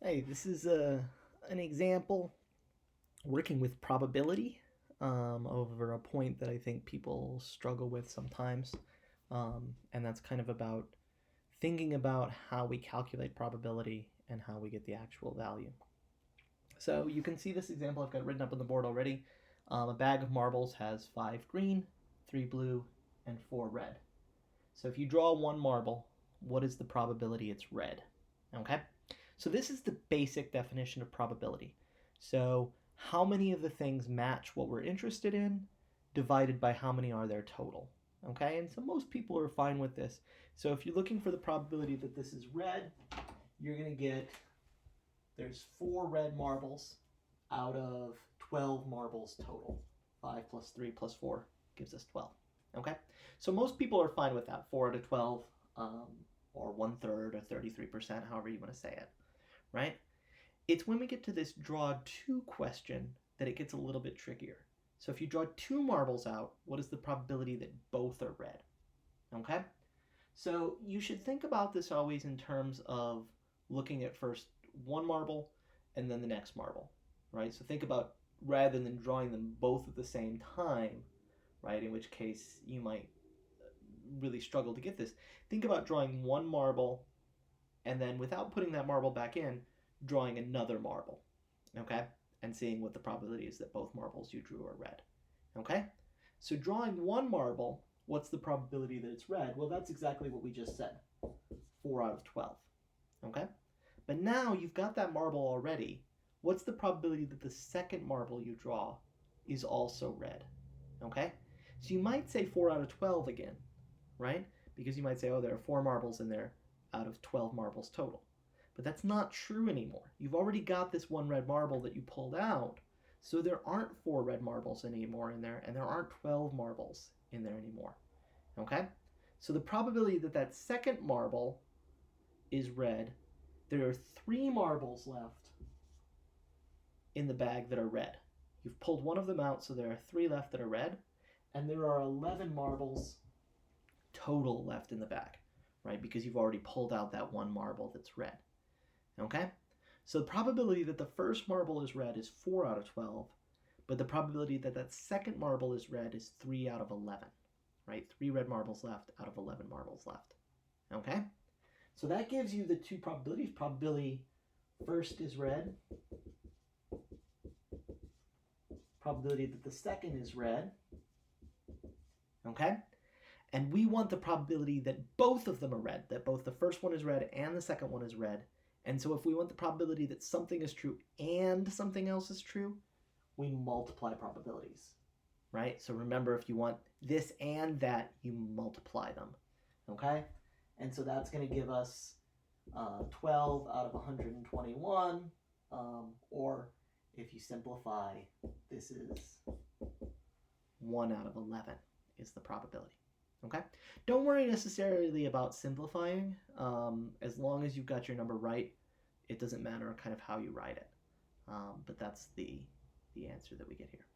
Hey, this is an example working with probability over a point that I think people struggle with sometimes. And that's kind of about thinking about how we calculate probability and how we get the actual value. So you can see this example I've got written up on the board already. A bag of marbles has 5 green, 3 blue, and 4 red. So if you draw one marble, what is the probability it's red? Okay? So this is the basic definition of probability. So how many of the things match what we're interested in divided by how many are there total. Okay? And so most people are fine with this. So if you're looking for the probability that this is red, you're going to get there's 4 red marbles out of 12 marbles total. 5 plus 3 plus 4 gives us 12. Okay? So most people are fine with that. 4 out of 12, or 1/3 or 33%, however you want to say it. Right? It's when we get to this draw 2 question that it gets a little bit trickier. So if you draw 2 marbles out, what is the probability that both are red? Okay? So you should think about this always in terms of looking at first one marble and then the next marble, right? So think about rather than drawing them both at the same time, right? In which case you might really struggle to get this. Think about drawing one marble and then without putting that marble back in, drawing another marble, okay? And seeing what the probability is that both marbles you drew are red, okay? So drawing one marble, what's the probability that it's red? Well, that's exactly what we just said, 4 out of 12, okay? But now you've got that marble already. What's the probability that the second marble you draw is also red, okay? So you might say 4 out of 12 again, right? Because you might say, oh, there are 4 marbles in there out of 12 marbles total. But that's not true anymore. You've already got this one red marble that you pulled out, so there aren't 4 red marbles anymore in there, and there aren't 12 marbles in there anymore. Okay? So the probability that that second marble is red, there are 3 marbles left in the bag that are red. You've pulled one of them out, so there are 3 left that are red, and there are 11 marbles total left in the bag, right? Because you've already pulled out that one marble that's red. Okay? So the probability that the first marble is red is 4 out of 12, but the probability that that second marble is red is 3 out of 11, right? 3 red marbles left out of 11 marbles left. Okay? So that gives you the two probabilities. Probability first is red, probability that the second is red. Okay? And we want the probability that both of them are red, that both the first one is red and the second one is red. And so if we want the probability that something is true and something else is true, we multiply probabilities, right? So remember, if you want this and that, you multiply them, okay? And so that's going to give us 12 out of 121, or if you simplify, this is 1 out of 11 is the probability. Okay? Don't worry necessarily about simplifying. As long as you've got your number right, it doesn't matter kind of how you write it. But that's the answer that we get here.